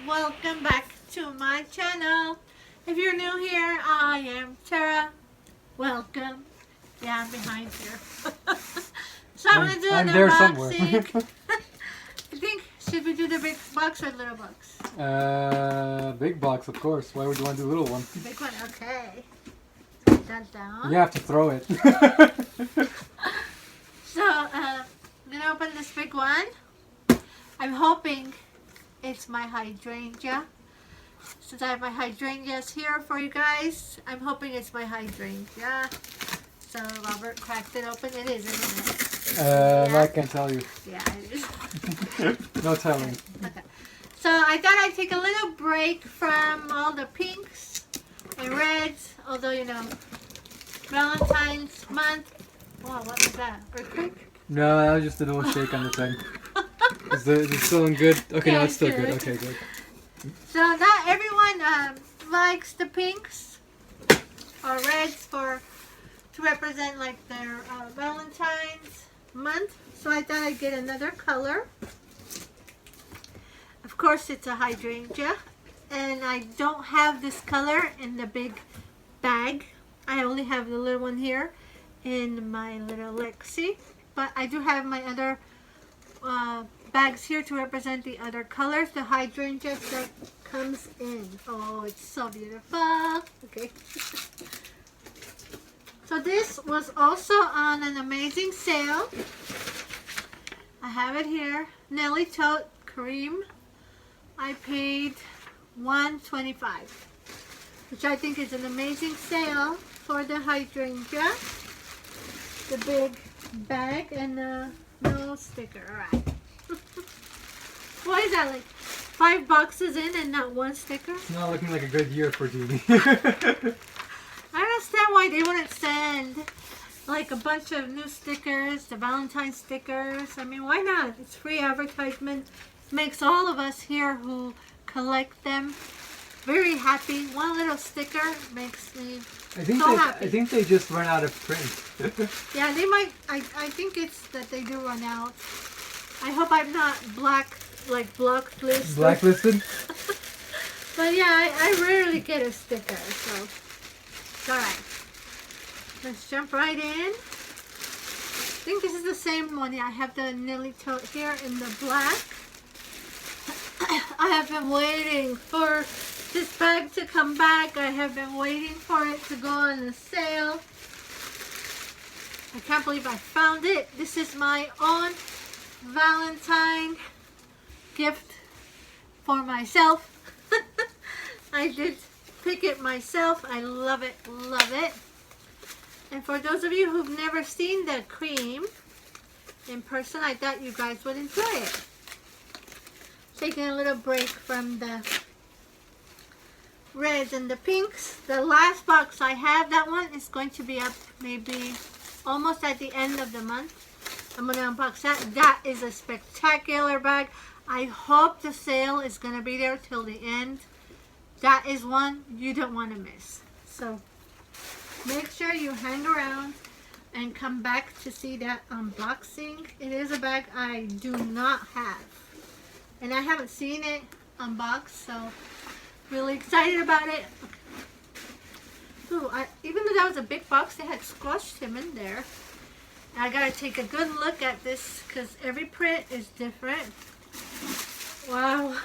welcome back to my channel. If you're new here, I am Tera. Welcome. Yeah, I'm behind here. So I'm going to do an unboxing. I think, should we do the big box or little box? Big box, of course. Why would you want to do the little one? Big one, okay. Put that down. You have to throw it. So, I'm going to open this big one. I'm hoping it's my hydrangea. Since I have my hydrangeas here for you guys, I'm hoping it's my hydrangea. So Robert cracked it open. It is, isn't it? Yeah. I can tell you. Yeah, it is. No telling. Okay. So I thought I'd take a little break from all the pinks and reds. Although, you know, Valentine's month. Wow, what was that? Earthquake? No, that was just a little shake on the thing. Is it still in good? Okay, Yeah, no, it's still good. good. Okay, good. So not everyone likes the pinks or reds to represent like their Valentine's month. So I thought I'd get another color. Of course, it's a hydrangea, and I don't have this color in the big bag. I only have the little one here in my little Lexi, but I do have my other bags here to represent the other colors, the hydrangeas that comes in. Oh, it's so beautiful. Okay. So this was also on an amazing sale. I have it here. Nelly Tote cream. I paid $1.25, which I think is an amazing sale for the hydrangea. The big bag and no sticker. Alright. Why is that, like 5 boxes in and not one sticker? It's not looking like a good year for Dooney. I understand why they wouldn't send like a bunch of new stickers, the Valentine stickers. I mean, why not? It's free advertisement. Makes all of us here who collect them very happy. One little sticker makes me happy. I think they just run out of print. Yeah, they might. I think it's that they do run out. I hope I'm not blacklisted. Blacklisted? But yeah, I rarely get a sticker, so it's alright. Let's jump right in. I think this is the same one. Yeah, I have the Nelly Tote here in the black. I have been waiting for this bag to come back. I have been waiting for it to go on the sale. I can't believe I found it. This is my own Valentine gift for myself. I did pick it myself. I love it, love it. And for those of you who've never seen the cream in person, I thought you guys would enjoy it. Taking a little break from the reds and the pinks. The last box I have, that one is going to be up maybe almost at the end of the month. I'm going to unbox that. That is a spectacular bag. I hope the sale is going to be there till the end. That is one you don't want to miss. So make sure you hang around and come back to see that unboxing. It is a bag I do not have. And I haven't seen it unboxed, so really excited about it. Ooh, even though that was a big box, they had squashed him in there. I gotta take a good look at this because every print is different. Wow,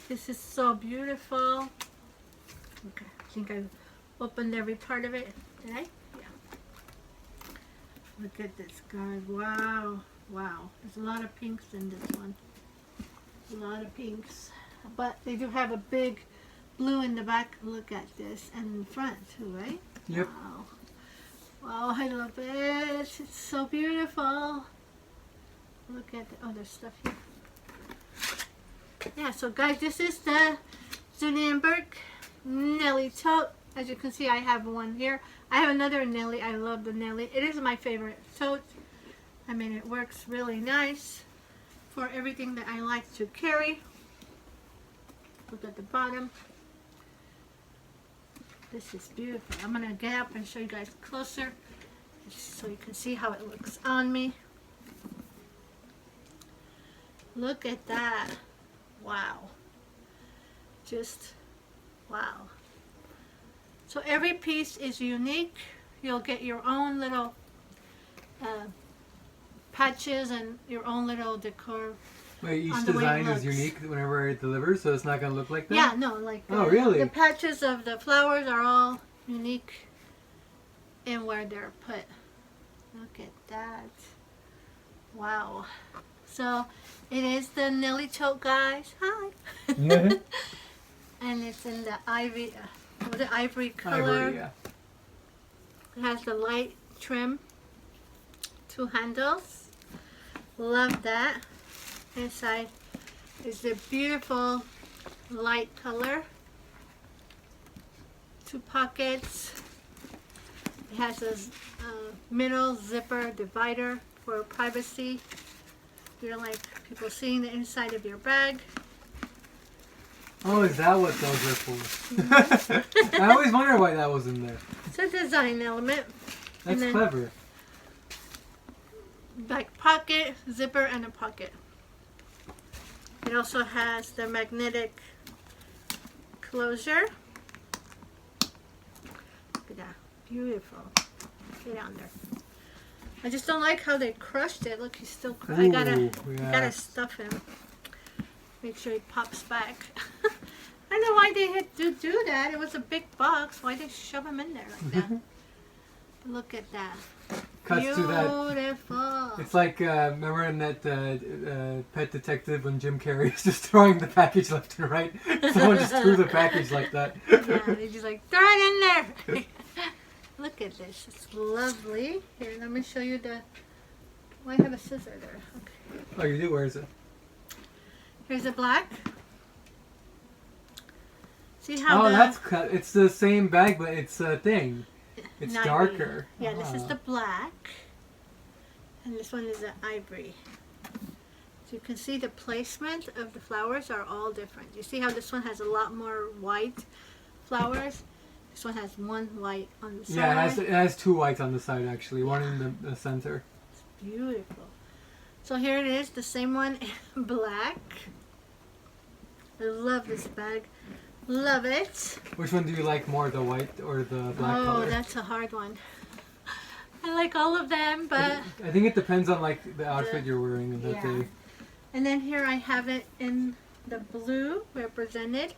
this is so beautiful. Okay, I think I opened every part of it. Did I? Yeah. Look at this, guys. Wow, wow. There's a lot of pinks in this one. A lot of pinks, but they do have a big blue in the back. Look at this, and in front too, right? Yep. Wow. Wow, I love it. It's so beautiful. Look at the other stuff here. Yeah, so guys, this is the Dooney and Bourke Nelly Tote. As you can see, I have one here. I have another Nelly. I love the Nelly. It is my favorite tote. I mean, it works really nice for everything that I like to carry. Look at the bottom. This is beautiful. I'm going to get up and show you guys closer so you can see how it looks on me. Look at that. Wow. Just wow. So every piece is unique. You'll get your own little patches and your own little decor. Wait, each on the way it design is looks. unique whenever it delivers, so it's not gonna look like that? Yeah, no, like Oh, really? the patches of the flowers are all unique in where they're put. Look at that. Wow. So it is the Nelly tote, guys. Hi. Yeah. And it's in the ivory color. Ivory, yeah. It has the light trim, 2 handles. Love that. Inside is the beautiful light color. 2 pockets. It has a middle zipper divider for privacy. You don't like people seeing the inside of your bag. Oh, is that what those are for? I always wonder why that was in there. It's a design element. That's then- clever. Back pocket, zipper, and a pocket. It also has the magnetic closure. Look at that. Beautiful. Get on there. I just don't like how they crushed it. Look, he's still I gotta yeah. stuff him. Make sure he pops back. I don't know why they had to do that. It was a big box. Why they shove him in there like that? Look at that. Cuts Beautiful. to that. It's like, remember in that Pet Detective when Jim Carrey is just throwing the package left and right? Someone just threw the package like that. Yeah, they just like, throw it in there. Look at this. It's lovely. Here, let me show you the... Oh, I have a scissor there. Okay. Oh, you do? Where is it? Here's the black. See how that's cut. It's the same bag, but it's a thing. It's Navy. darker. Yeah, this is the black. And this one is the ivory. So you can see the placement of the flowers are all different. You see how this one has a lot more white flowers? This one has 1 white on the side. Yeah, it has 2 whites on the side actually. One in the center. It's beautiful. So here it is, the same one in black. I love this bag. Love it. Which one do you like more, the white or the black color? Oh, that's a hard one. I like all of them, but... I think it depends on like the outfit you're wearing in that day. And then here I have it in the blue represented.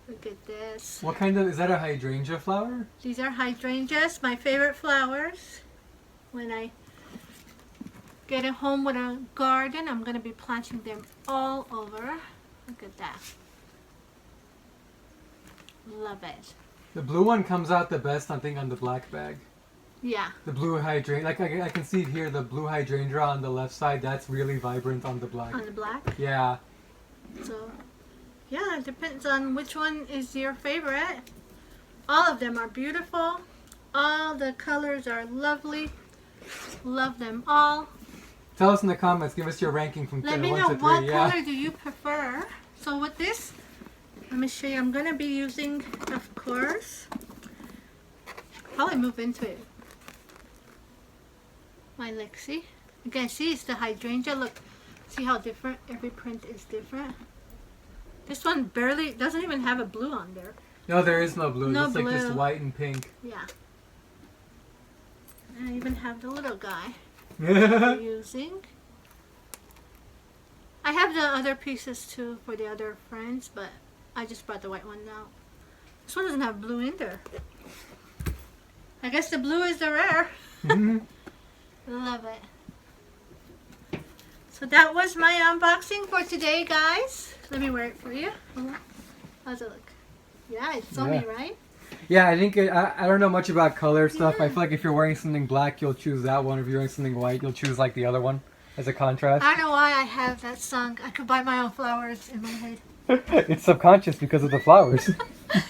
Look at this. What kind of, is that a hydrangea flower? These are hydrangeas, my favorite flowers. When I get at home with a garden, I'm going to be planting them all over. Look at that. Love it. The blue one comes out the best, I think, on the black bag. Yeah. The blue hydrangea, like I can see here, the blue hydrangea on the left side, that's really vibrant on the black. On the black? Yeah. So, yeah, it depends on which one is your favorite. All of them are beautiful. All the colors are lovely. Love them all. Tell us in the comments, give us your ranking from 1 to 3. Let me know what color do you prefer. So with this, let me show you. I'm going to be using, of course, probably move into it. My Lexi. You can see it's the hydrangea. Look, see how different every print is different. This one barely doesn't even have a blue on there. No, there is no blue. No it's like just white and pink. Yeah. And I even have the little guy I'm using. I have the other pieces too for the other friends, but I just brought the white one out. This one doesn't have blue in there. I guess the blue is the rare. Love it. So that was my unboxing for today, guys. Let me wear it for you. How's it look? Yeah, it's on me, right? Yeah, I think I don't know much about color stuff. I feel like if you're wearing something black, you'll choose that one. If you're wearing something white, you'll choose like the other one as a contrast. I don't know why I have that song. I could buy my own flowers in my head. It's subconscious because of the flowers.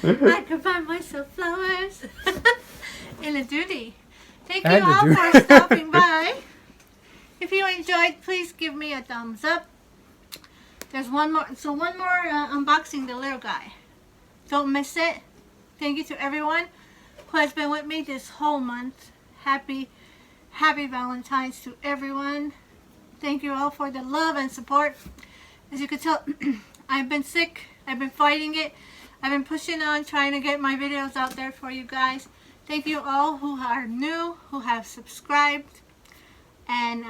I could buy myself flowers in a Dooney. Thank you And a all Dooney. for stopping by. If you enjoyed, please give me a thumbs up. There's one more. So one more unboxing the little guy. Don't miss it. Thank you to everyone who has been with me this whole month. Happy Valentine's to everyone. Thank you all for the love and support. As you can tell, I've been sick. I've been fighting it. I've been pushing on, trying to get my videos out there for you guys. Thank you all who are new, who have subscribed. And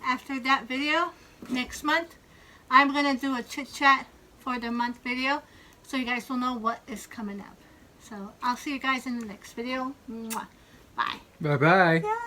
after that video, next month, I'm going to do a chit chat for the month video, so you guys will know what is coming up. So I'll see you guys in the next video. Mwah. Bye. Bye-bye. Yeah.